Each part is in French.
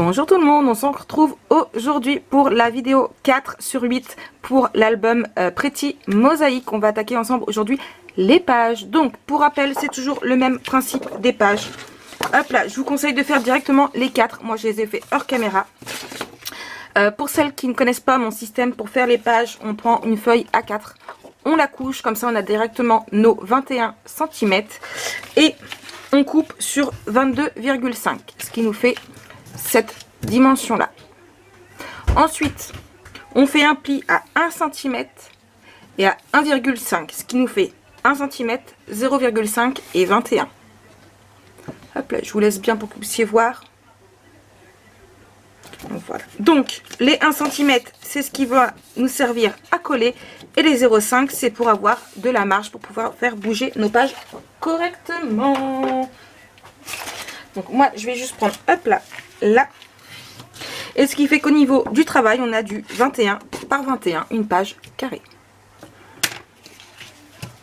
Bonjour tout le monde, on se retrouve aujourd'hui pour la vidéo 4 sur 8 pour l'album Pretty Mosaic. On va attaquer ensemble aujourd'hui les pages. Donc pour rappel, c'est toujours le même principe des pages. Hop là, je vous conseille de faire directement les 4. Moi je les ai fait hors caméra. Pour celles qui ne connaissent pas mon système, pour faire les pages, on prend une feuille A4. On la couche, comme ça on a directement nos 21 cm. Et on coupe sur 22,5, ce qui nous fait cette dimension là. Ensuite on fait un pli à 1 cm et à 1,5, ce qui nous fait 1 cm, 0,5 et 21. Hop là, je vous laisse bien pour que vous puissiez voir. Donc, voilà. Donc les 1 cm c'est ce qui va nous servir à coller et les 0,5 c'est pour avoir de la marge pour pouvoir faire bouger nos pages correctement. Donc moi je vais juste prendre hop là, là. Et ce qui fait qu'au niveau du travail, on a du 21 par 21, une page carrée.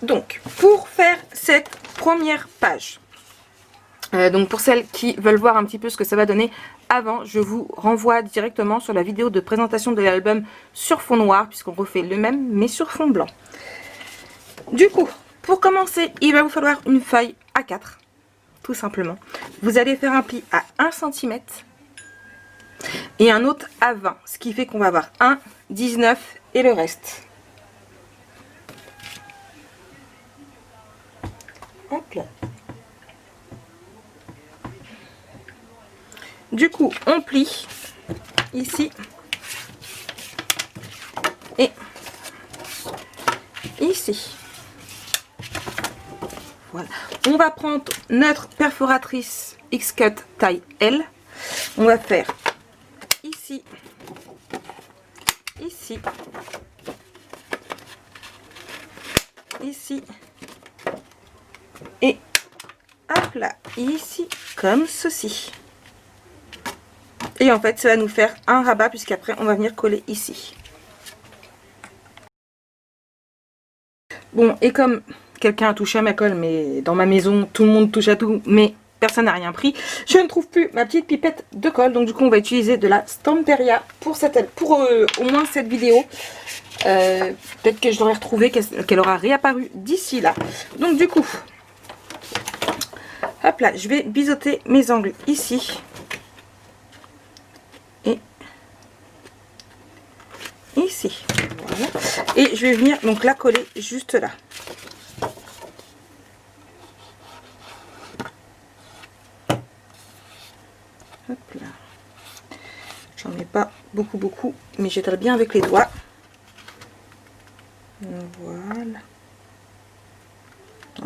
Donc, pour faire cette première page, donc pour celles qui veulent voir un petit peu ce que ça va donner avant, je vous renvoie directement sur la vidéo de présentation de l'album sur fond noir, puisqu'on refait le même, mais sur fond blanc. Du coup, pour commencer, il va vous falloir une feuille A4, tout simplement. Vous allez faire un pli à 1 cm. Et un autre à 20, ce qui fait qu'on va avoir 1, 19 et le reste. Hop là. Du coup, on plie ici et ici. Voilà. On va prendre notre perforatrice X-Cut taille L. On va faire ici, ici, ici et hop là, ici comme ceci. Et en fait ça va nous faire un rabat puisqu'après on va venir coller ici. Bon, et comme quelqu'un a touché à ma colle, mais dans ma maison tout le monde touche à tout, mais personne n'a rien pris, je ne trouve plus ma petite pipette de colle, donc du coup on va utiliser de la Stamperia pour au moins cette vidéo. Peut-être que je l'aurai retrouvée, qu'elle aura réapparu d'ici là. Donc du coup, hop là, je vais biseauter mes angles ici et ici. Voilà. Et je vais venir donc la coller juste là. Hop là. J'en ai pas beaucoup, mais j'étale bien avec les doigts. Voilà.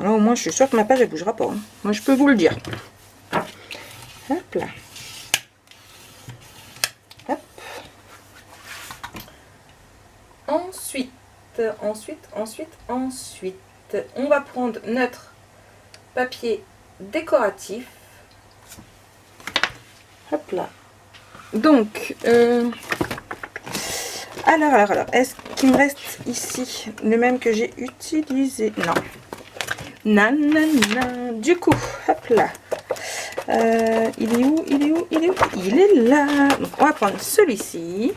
Alors au moins je suis sûre que ma page elle bougera pas. Hein. Moi je peux vous le dire. Hop là. Hop. Ensuite, on va prendre notre papier décoratif. Hop là. Donc, alors, est-ce qu'il me reste ici le même que j'ai utilisé? Non. Nanana. Du coup, hop là. Il est où? Il est là. Donc, on va prendre celui-ci.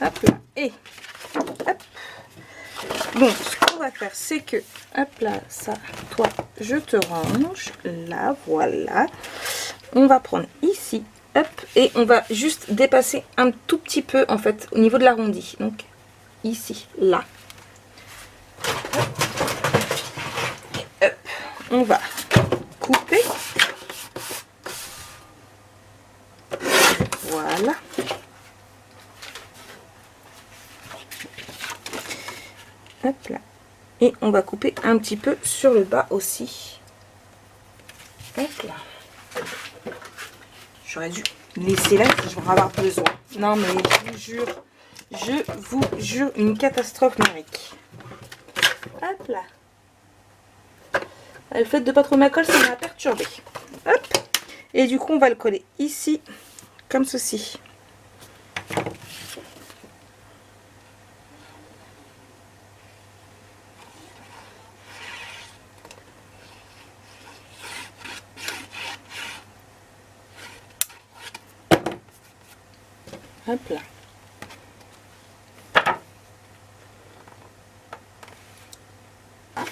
Hop là. Et hop. Bon, ce qu'on va faire, c'est que, hop là, ça, toi, je te range. Là, voilà. On va prendre ici. Hop, et on va juste dépasser un tout petit peu en fait au niveau de l'arrondi. Donc ici, là. Et hop, on va couper. Voilà. Hop là. Et on va couper un petit peu sur le bas aussi. Hop là. J'aurais dû laisser là si je vais en avoir besoin. Non mais je vous jure, une catastrophe numérique. Hop là. Le fait de pas trop ma colle, ça m'a perturbé. Hop. Et du coup, on va le coller ici, comme ceci. Hop là.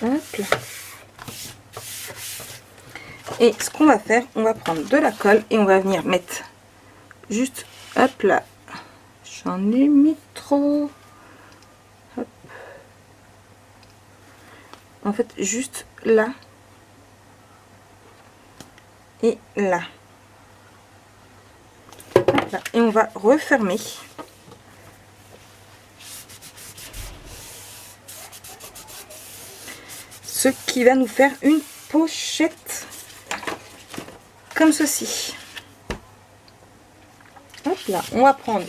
Hop là. Et ce qu'on va faire, on va prendre de la colle et on va venir mettre juste, hop là, j'en ai mis trop. Hop. En fait, juste là et là. Hop là. Et on va refermer. Ce qui va nous faire une pochette comme ceci. Hop là, on va prendre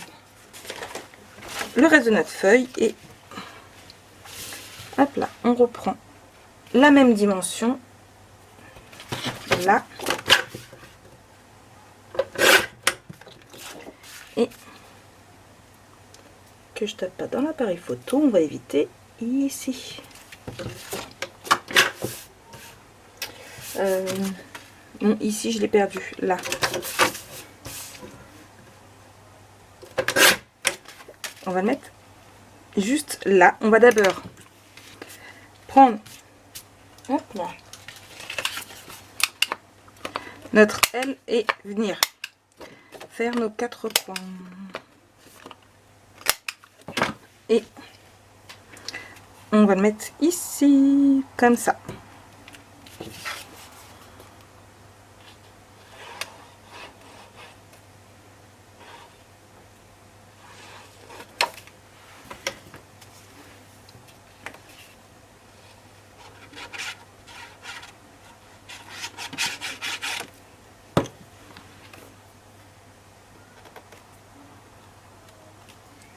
le reste de notre feuille et hop là, on reprend la même dimension là et que je tape pas dans l'appareil photo, on va éviter ici. Non, ici je l'ai perdu, là. On va le mettre juste là. On va d'abord prendre, hop là, notre aile et venir faire nos 4 coins. Et on va le mettre ici, comme ça.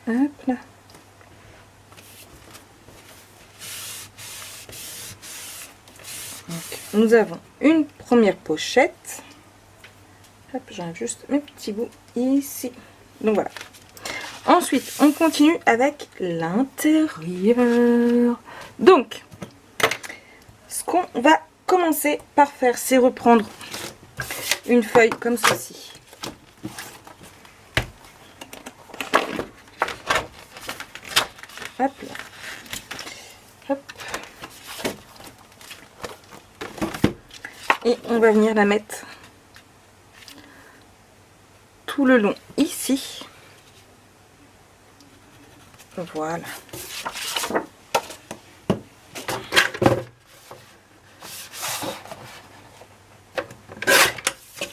Hop là. Donc, nous avons une première pochette. Hop, j'enlève juste mes petits bouts ici. Donc voilà. Ensuite, on continue avec l'intérieur. Donc, ce qu'on va commencer par faire, c'est reprendre une feuille comme ceci. Hop là. Hop. Et on va venir la mettre tout le long ici. Voilà.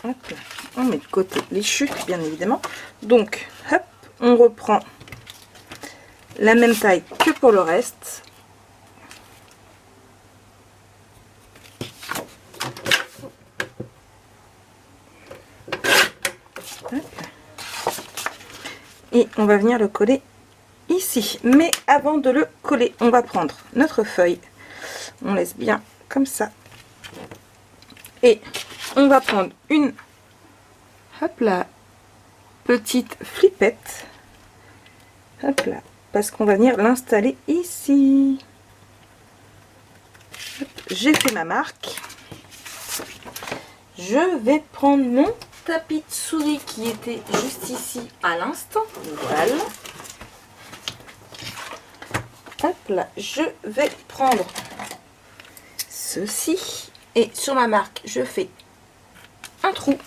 Hop là. On met de côté les chutes, bien évidemment. Donc, hop, on reprend la même taille que pour le reste. Hop. Et on va venir le coller ici. Mais avant de le coller, on va prendre notre feuille. On laisse bien comme ça. Et on va prendre une, hop là, petite flippette. Hop là. Parce qu'on va venir l'installer ici. J'ai fait ma marque. Je vais prendre mon tapis de souris qui était juste ici à l'instant. Voilà. Hop là, je vais prendre ceci. Et sur ma marque, je fais un trou.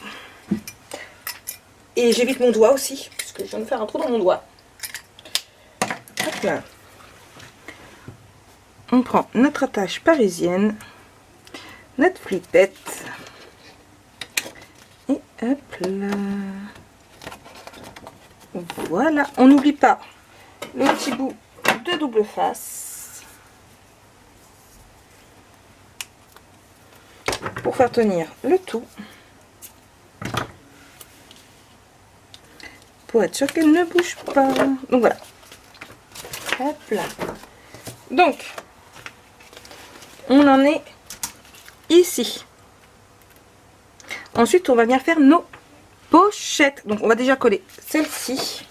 Et j'évite mon doigt aussi, puisque je viens de faire un trou dans mon doigt. Hop là. On prend notre attache parisienne, notre flippette. Et hop là. Voilà. On n'oublie pas le petit bout de double face pour faire tenir le tout. Pour être sûr qu'elle ne bouge pas. Donc voilà. Hop là. Donc, on en est ici. Ensuite, on va venir faire nos pochettes. Donc, on va déjà coller celle-ci.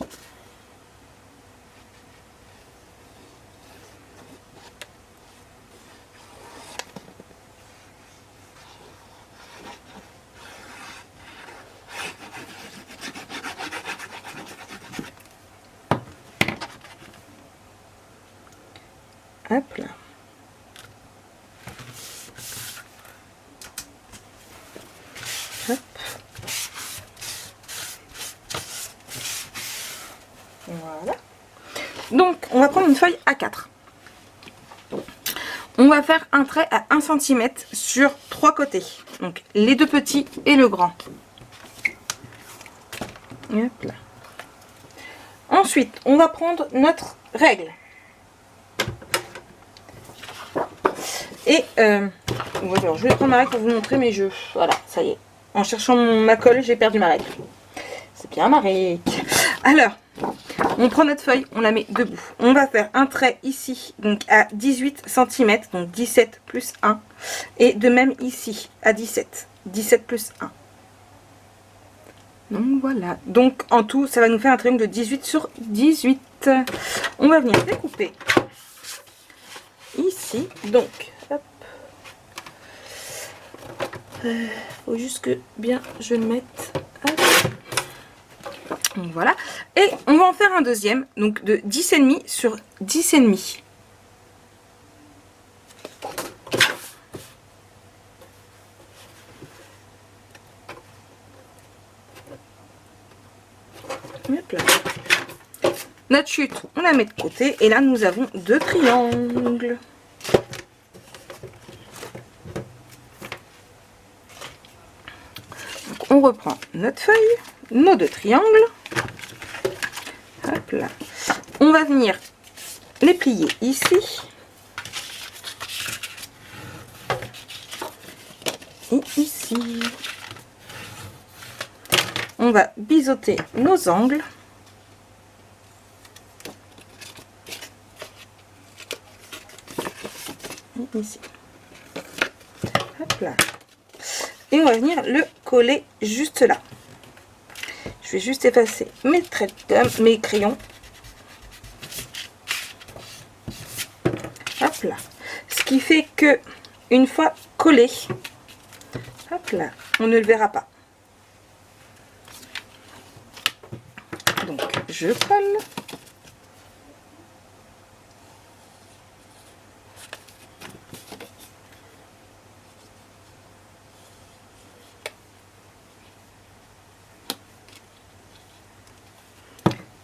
Hop là. Hop. Voilà. Donc, on va prendre une feuille A4. On va faire un trait à 1 cm sur 3 côtés. Donc, les deux petits et le grand. Hop là. Ensuite, on va prendre notre règle. Et, alors, je vais prendre ma règle pour vous montrer, mais voilà, ça y est. En cherchant ma colle, j'ai perdu ma règle. C'est bien ma règle. Alors, on prend notre feuille, on la met debout. On va faire un trait ici, donc à 18 cm, donc 17 plus 1. Et de même ici, à 17. 17 plus 1. Donc voilà. Donc en tout, ça va nous faire un triangle de 18 sur 18. On va venir découper ici. Donc, hop. Faut juste que bien je le mette. Hop. Donc voilà. Et on va en faire un deuxième, donc de 10,5 sur 10,5. Hop là. Notre chute, on la met de côté. Et là, nous avons 2 triangles. Donc, on reprend notre feuille, nos 2 triangles. Hop là. On va venir les plier ici. Et ici. On va biseauter nos angles. Et ici. Hop là. Et on va venir le coller juste là. Je vais juste effacer mes traits de gomme, mes crayons. Hop là. Ce qui fait que une fois collé, hop là, on ne le verra pas. Donc je colle.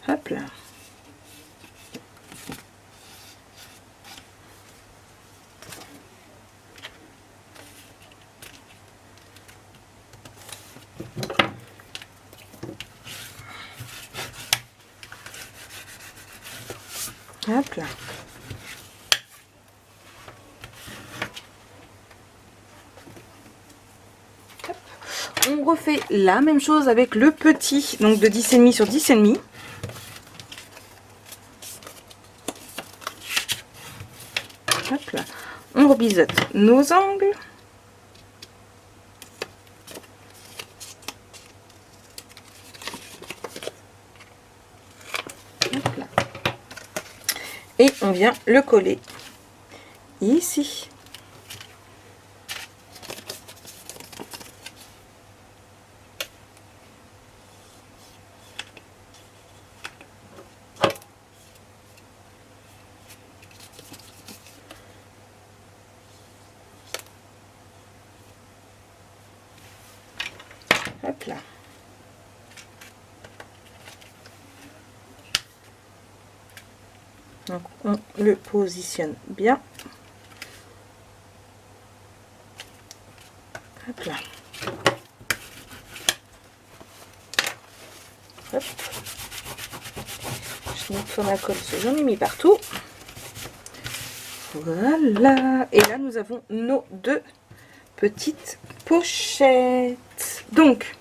Hop là. Hop là. Hop. On refait la même chose avec le petit, donc de 10,5 sur 10,5. Hop là. On rebiseute nos angles. Hop là. Et on vient le coller ici. Hop là. Donc on le positionne bien. Hop là. Hop. Je nettoie ma colle, parce que j'en ai mis partout. Voilà. Et là, nous avons nos 2 petites pochettes. Donc,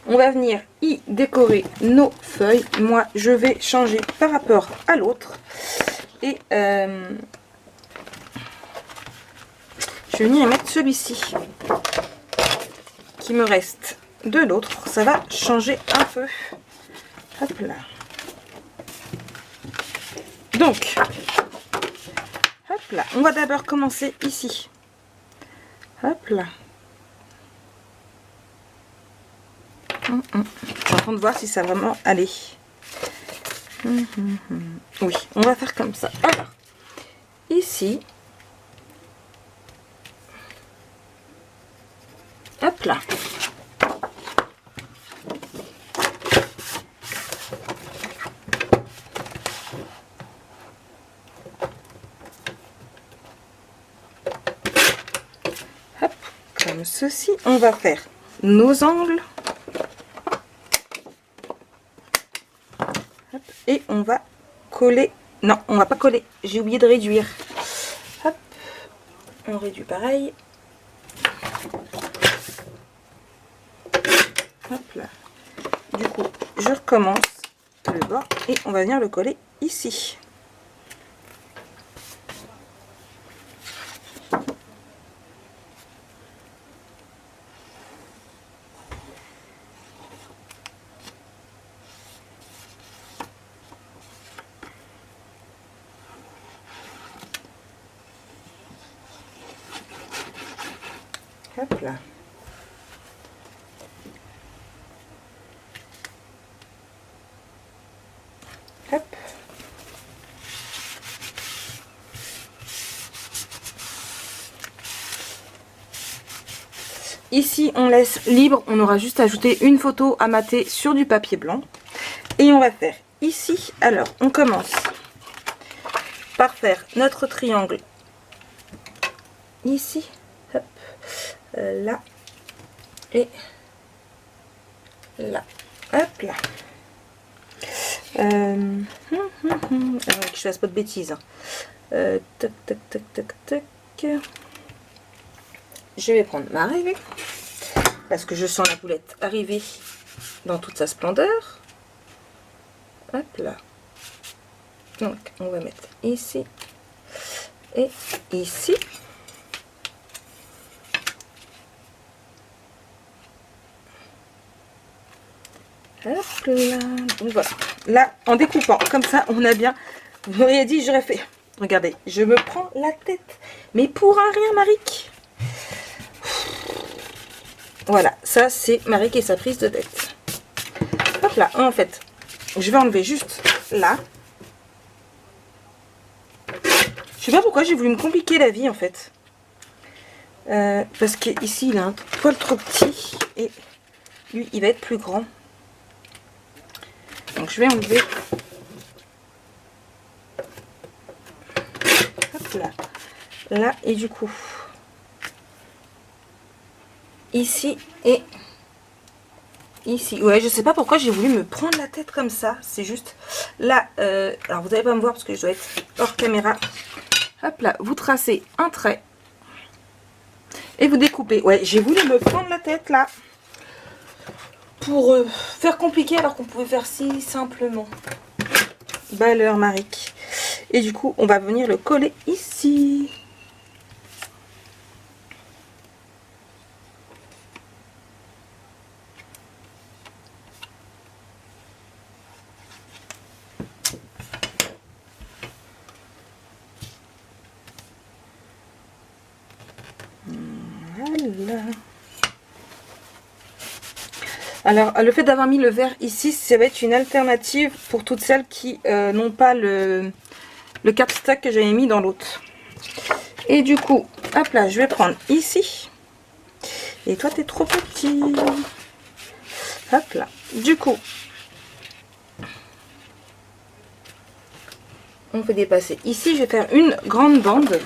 on va venir y décorer nos feuilles. Moi, je vais changer par rapport à l'autre. Et je vais venir y mettre celui-ci qui me reste de l'autre. Ça va changer un peu. Hop là. Donc, hop là. On va d'abord commencer ici. Hop là. Je suis en train de voir si ça va vraiment aller. Oui, on va faire comme ça. Alors, ici. Hop là. Hop, comme ceci. On va faire nos angles. Hop, et on va coller. Non, on va pas coller. J'ai oublié de réduire. Hop, on réduit pareil. Hop là. Du coup, je recommence le bord et on va venir le coller ici. Hop là. Hop. Ici, on laisse libre. On aura juste ajouté une photo à mater sur du papier blanc. Et on va faire ici. Alors, on commence par faire notre triangle ici. Hop. Là. Et là. Hop là. Alors, que je fasse pas de bêtises. Tac, tac, tac, tac, tac. Je vais prendre ma règle parce que je sens la boulette arriver dans toute sa splendeur. Hop là. Donc, on va mettre ici et ici. Hop là. Donc voilà. Là, en découpant comme ça, on a bien. Vous m'auriez dit, j'aurais fait. Regardez, je me prends la tête. Mais pour un rien, Maric. Voilà, ça c'est Maric et sa prise de tête. Hop là, en fait, je vais enlever juste là. Je sais pas pourquoi j'ai voulu me compliquer la vie en fait. Parce que ici il a un poil trop petit et lui il va être plus grand. Donc je vais enlever. Hop là. Là et du coup. Ici et ici. Ouais, je sais pas pourquoi j'ai voulu me prendre la tête comme ça. C'est juste là. Alors vous n'allez pas me voir parce que je dois être hors caméra. Hop là, vous tracez un trait et vous découpez. Ouais, j'ai voulu me prendre la tête là pour faire compliqué alors qu'on pouvait faire si simplement. Baleur Maric. Et du coup, on va venir le coller ici. Voilà. Alors, le fait d'avoir mis le vert ici, ça va être une alternative pour toutes celles qui n'ont pas le capstack que j'avais mis dans l'autre. Et du coup, hop là, je vais prendre ici. Et toi, t'es trop petit. Hop là. Du coup, on fait dépasser. Ici, je vais faire une grande bande.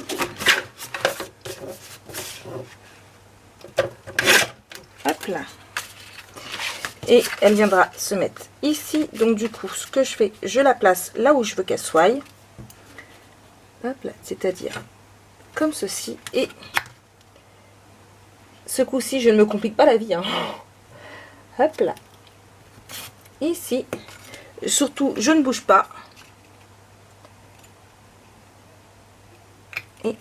Hop là. Et elle viendra se mettre ici. Donc du coup, ce que je fais, je la place là où je veux qu'elle soit. Hop là, c'est-à-dire comme ceci. Et ce coup-ci, je ne me complique pas la vie. Hein. Hop là. Ici. Surtout, je ne bouge pas. Et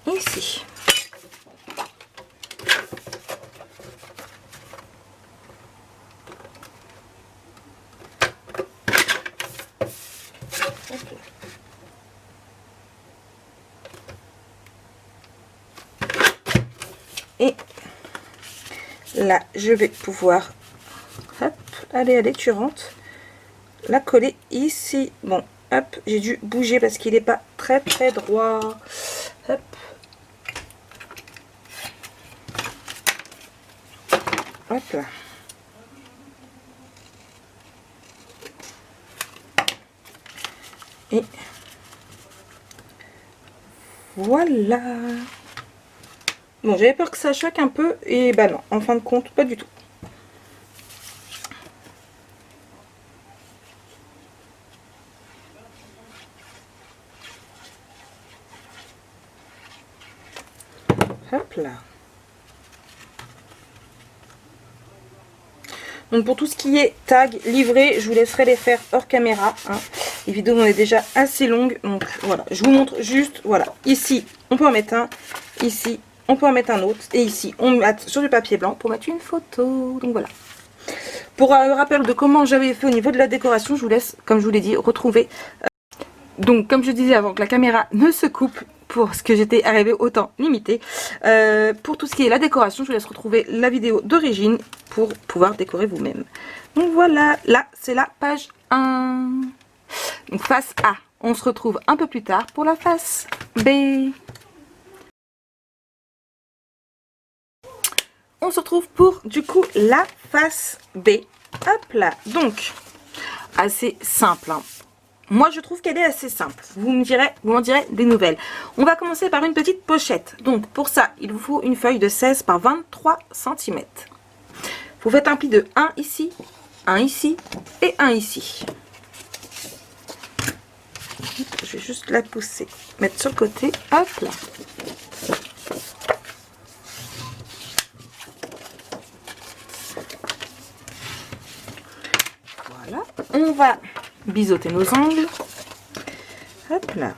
ici. Et là, je vais pouvoir, hop, allez, tu rentres, la coller ici. Bon, Hop, j'ai dû bouger parce qu'il n'est pas très droit. Hop. Hop là. Et voilà. Bon, j'avais peur que ça choque un peu et bah non, en fin de compte, pas du tout. Hop là. Donc pour tout ce qui est tag, livré, je vous laisserai les faire hors caméra. Hein. Les vidéos vont être déjà assez longues. Donc voilà, je vous montre juste, voilà. Ici, on peut en mettre un. Ici, on peut en mettre un autre. Et ici, on met sur du papier blanc pour mettre une photo. Donc voilà. Pour un rappel de comment j'avais fait au niveau de la décoration, je vous laisse, comme je vous l'ai dit, retrouver. Donc comme je disais avant que la caméra ne se coupe, pour ce que j'étais arrivée au temps limité. Pour tout ce qui est la décoration, je vous laisse retrouver la vidéo d'origine pour pouvoir décorer vous-même. Donc voilà, là c'est la page 1. Donc face A, on se retrouve un peu plus tard pour la face B. On se retrouve pour du coup la face B. Hop là, donc assez simple, hein. Moi, je trouve qu'elle est assez simple. Vous m'en direz des nouvelles. On va commencer par une petite pochette. Donc, pour ça, il vous faut une feuille de 16 par 23 cm. Vous faites un pli de 1 ici et 1 ici. Je vais juste la pousser, mettre sur le côté. Hop là. Voilà. On va biseauter nos angles. Hop là.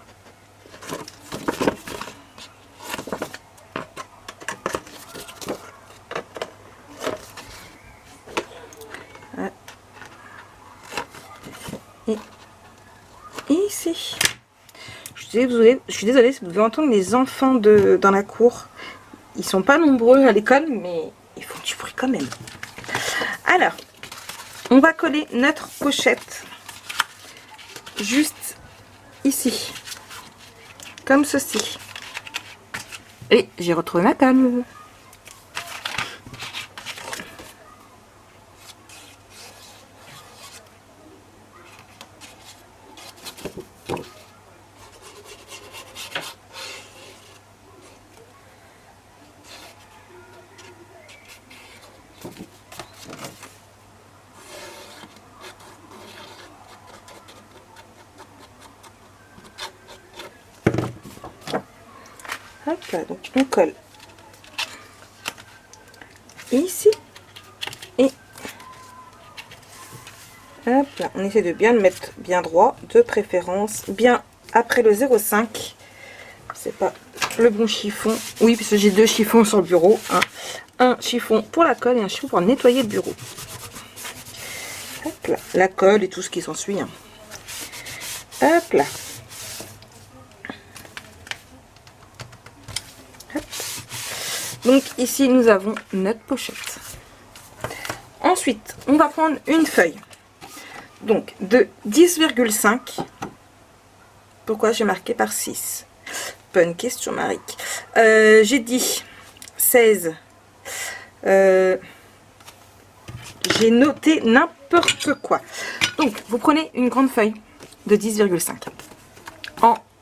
Et ici. Je suis désolée si vous devez entendre les enfants dans la cour. Ils sont pas nombreux à l'école, mais ils font du bruit quand même. Alors, on va coller notre pochette juste ici, comme ceci. Et j'ai retrouvé ma colle. Hop là, donc on colle ici et hop là, on essaie de bien le mettre bien droit, de préférence bien après le 0,5. C'est pas le bon chiffon, oui, parce que j'ai deux chiffons sur le bureau, hein. Un chiffon pour la colle et un chiffon pour nettoyer le bureau. Hop là, la colle et tout ce qui s'ensuit, hein. Hop là. Hop. Donc ici nous avons notre pochette. Ensuite on va prendre une feuille donc de 10,5. Pourquoi j'ai marqué par 6? Bonne question, Marie. J'ai dit 16. J'ai noté n'importe quoi. Donc vous prenez une grande feuille de 10,5.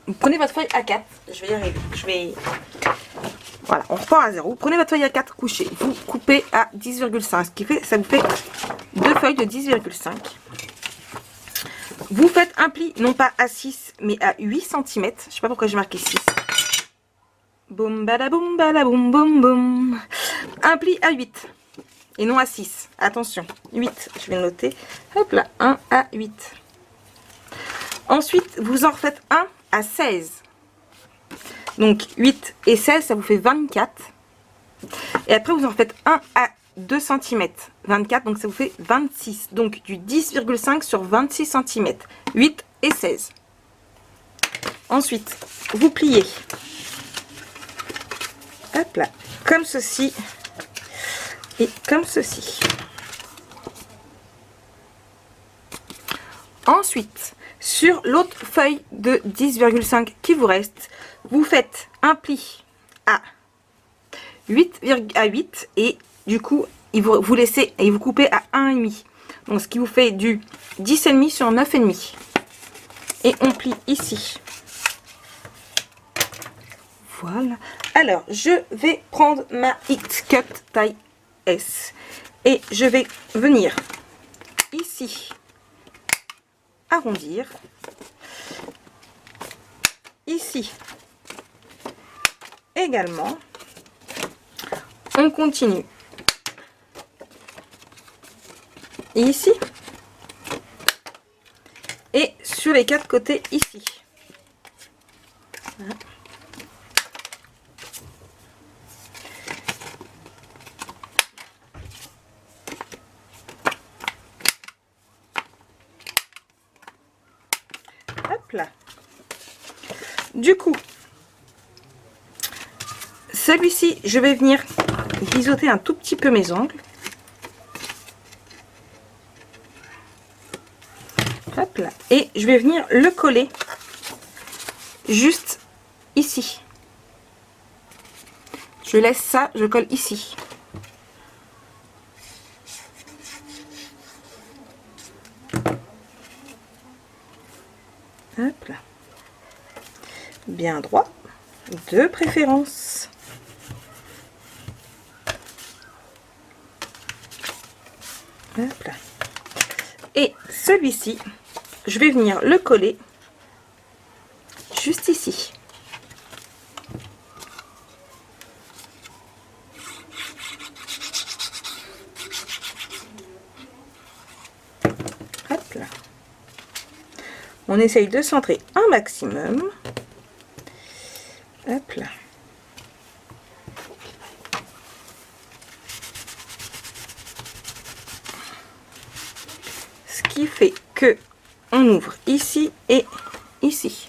Vous prenez votre feuille A4. Je vais y arriver. Voilà, on repart à 0. Vous prenez votre feuille A4 couchée. Vous coupez à 10,5. Ce qui fait, ça vous fait deux feuilles de 10,5. Vous faites un pli, non pas à 6, mais à 8 cm. Je sais pas pourquoi j'ai marqué 6. Boum, badaboum, badaboum, boum, boum. Un pli à 8. Et non à 6. Attention. 8, je vais le noter. Hop là, 1 à 8. Ensuite, vous en refaites un à 16. Donc 8 et 16, ça vous fait 24. Et après, vous en faites un à 2 cm. 24, donc ça vous fait 26. Donc du 10,5 sur 26 cm. 8 et 16. Ensuite, vous pliez. Hop là. Comme ceci. Et comme ceci. Ensuite, Sur l'autre feuille de 10,5 qui vous reste, vous faites un pli à 8,8 et du coup, vous laissez et vous coupez à 1,5. Donc, ce qui vous fait du 10,5 sur 9,5. Et on plie ici. Voilà. Alors, je vais prendre ma Hit Cut taille S. Et je vais venir ici arrondir. Ici également. On continue. Ici. Et sur les 4 côtés ici. Voilà. Hop là. Du coup, celui-ci, je vais venir biseauter un tout petit peu mes ongles. Hop là. Et je vais venir le coller juste ici. Je laisse ça, je colle ici. Hop là. Bien droit, de préférence. Hop là. Et celui-ci, je vais venir le coller juste ici. Hop là. On essaye de centrer un maximum. Hop là. Ce qui fait que on ouvre ici et ici.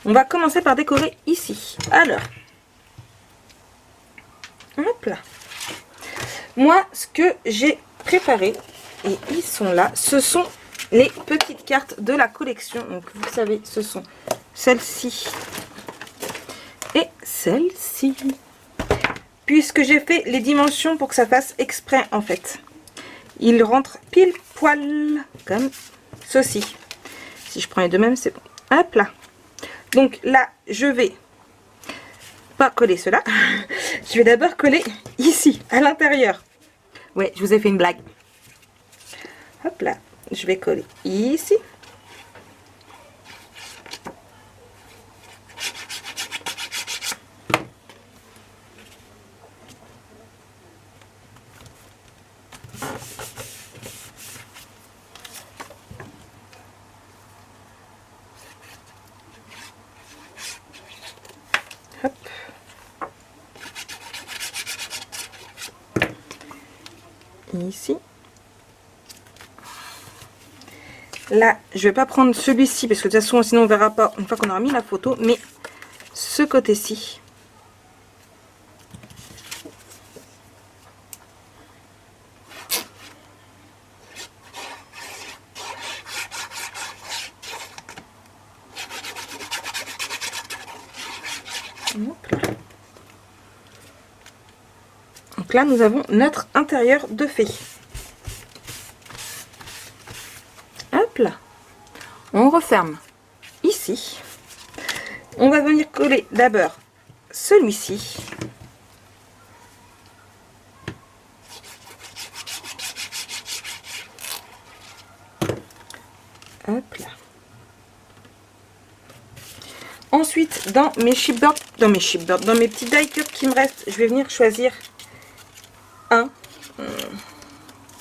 On va commencer par décorer ici. Alors, hop là. Moi, ce que j'ai préparé, et ils sont là, ce sont les petites cartes de la collection. Donc, vous savez, ce sont celle-ci et celle-ci. Puisque j'ai fait les dimensions pour que ça fasse exprès, en fait. Il rentre pile poil comme ceci. Si je prends les deux mêmes, c'est bon. Hop là. Donc là, je vais pas coller cela. Je vais d'abord coller ici, à l'intérieur. Ouais, je vous ai fait une blague. Hop là. Je vais coller ici. Hop. Ici. Là, je vais pas prendre celui-ci parce que de toute façon, sinon on verra pas une fois qu'on aura mis la photo, mais ce côté-ci. Donc là, nous avons notre intérieur de fée. Hop là. On referme ici. On va venir coller d'abord celui-ci. Hop là. Ensuite, dans mes chipboards, dans mes petits die cuts qui me restent, je vais venir choisir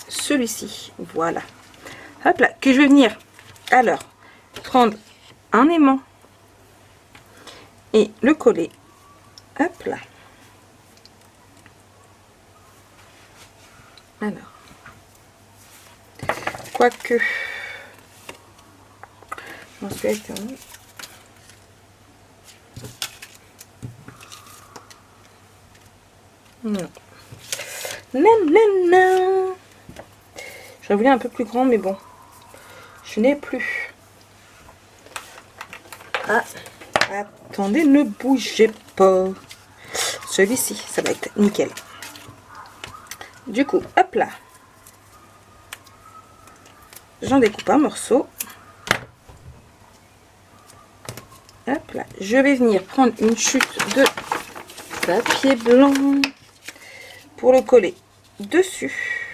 celui-ci. Voilà. Hop là, que je vais venir alors prendre un aimant et le coller. Hop là. Alors, quoique, ensuite, non. Non. J'aurais voulu un peu plus grand, mais bon, je n'ai plus. Ah, attendez, ne bougez pas. Celui-ci, ça va être nickel. Du coup, hop là. J'en découpe un morceau. Hop là. Je vais venir prendre une chute de papier blanc pour le coller dessus.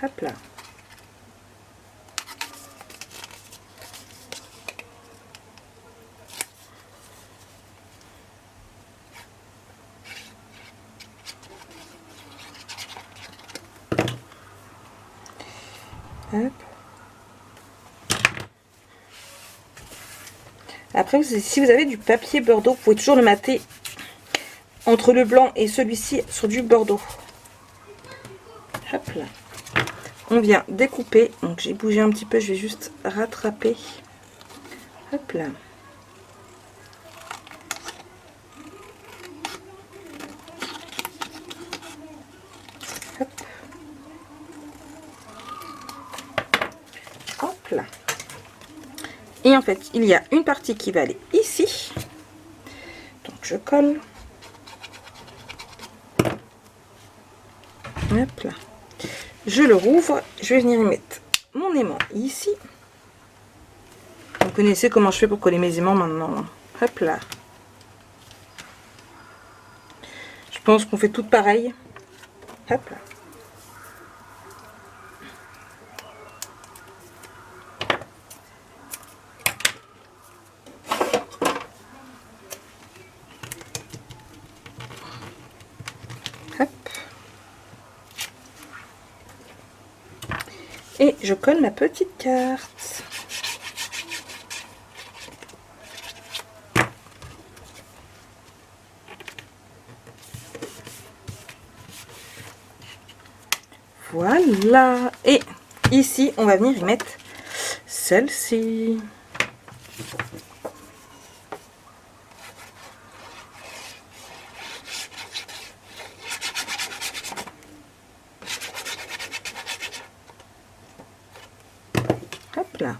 Hop là. Hop. Après, si vous avez du papier Bordeaux, vous pouvez toujours le mater entre le blanc et celui-ci sur du Bordeaux. Hop là. On vient découper. Donc j'ai bougé un petit peu, je vais juste rattraper. Hop là. Hop. Hop là. Et en fait, il y a une partie qui va aller ici. Donc je colle. Hop là. Je le rouvre. Je vais venir y mettre mon aimant ici. Vous connaissez comment je fais pour coller mes aimants maintenant. Hop là. Je pense qu'on fait tout pareil. Hop là. Hop. Et je colle ma petite carte. Voilà. Et ici, on va venir y mettre celle-ci. Hop là.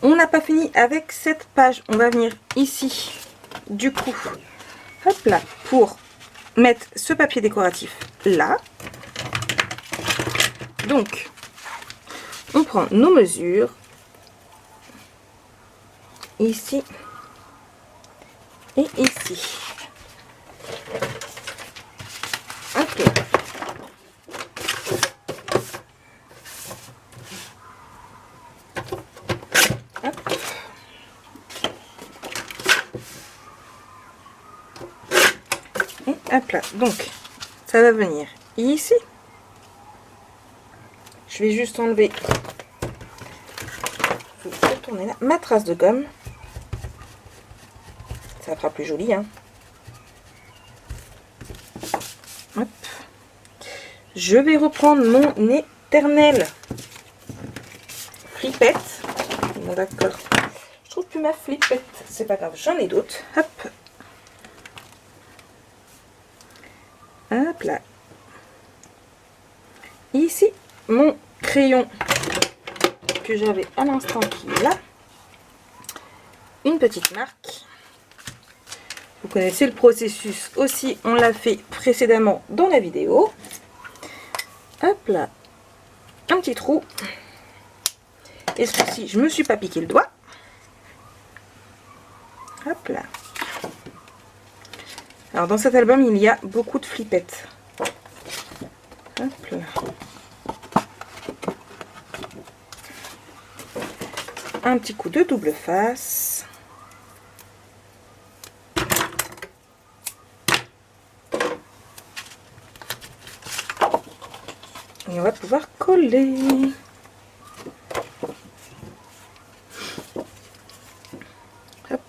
On n'a pas fini avec cette page. On va venir ici, du coup, hop là, pour mettre ce papier décoratif là. Donc, on prend nos mesures, ici et ici. Ok. Hop là, donc ça va venir ici. Je vais juste enlever, je vais retourner là, ma trace de gomme. Ça fera plus joli, hein. Hop. Je vais reprendre mon éternel flippette. Bon d'accord, je trouve plus ma flippette, c'est pas grave, j'en ai d'autres. Hop. Hop là. Ici, mon crayon que j'avais à l'instant qui est là. Une petite marque. Vous connaissez le processus aussi, on l'a fait précédemment dans la vidéo. Hop là. Un petit trou. Et ce coup-ci, je me suis pas piqué le doigt. Hop là. Alors dans cet album, il y a beaucoup de flippettes. Hop là. Un petit coup de double face. Et on va pouvoir coller. Hop.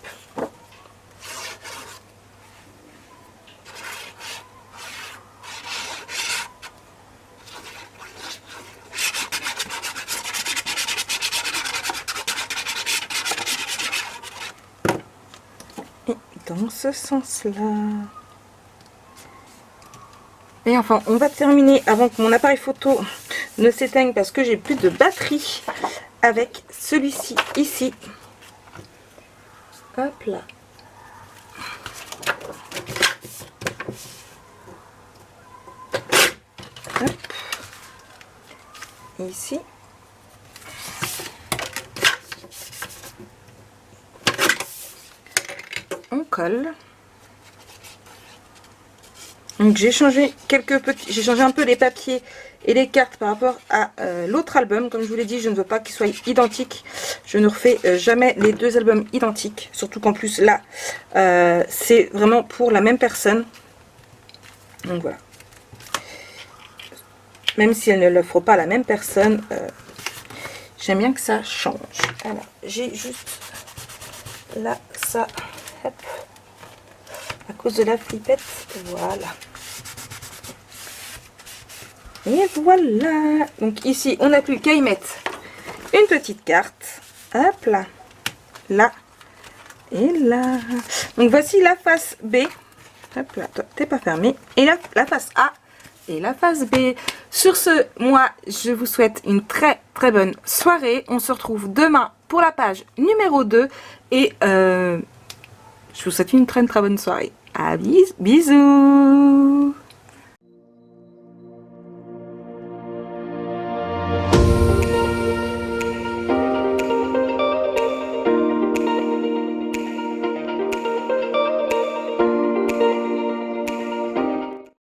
dans ce sens-là. Et enfin, on va terminer avant que mon appareil photo ne s'éteigne parce que j'ai plus de batterie avec celui-ci ici. Hop là. Hop. Ici. On colle. Donc j'ai changé j'ai changé un peu les papiers et les cartes par rapport à l'autre album. Comme je vous l'ai dit, je ne veux pas qu'ils soient identiques. Je ne refais jamais les deux albums identiques. Surtout qu'en plus là, c'est vraiment pour la même personne. Donc voilà. Même si elle ne l'offre pas à la même personne, j'aime bien que ça change. Alors, j'ai juste là, ça, hop, à cause de la flippette, voilà. Et voilà. Donc ici, on n'a plus qu'à y mettre une petite carte. Hop là, là et là. Donc voici la face B. Hop là, toi, t'es pas fermé. Et la face A et la face B. Sur ce, moi, je vous souhaite une très très bonne soirée. On se retrouve demain pour la page numéro 2. Et je vous souhaite une très très bonne soirée. À bisous.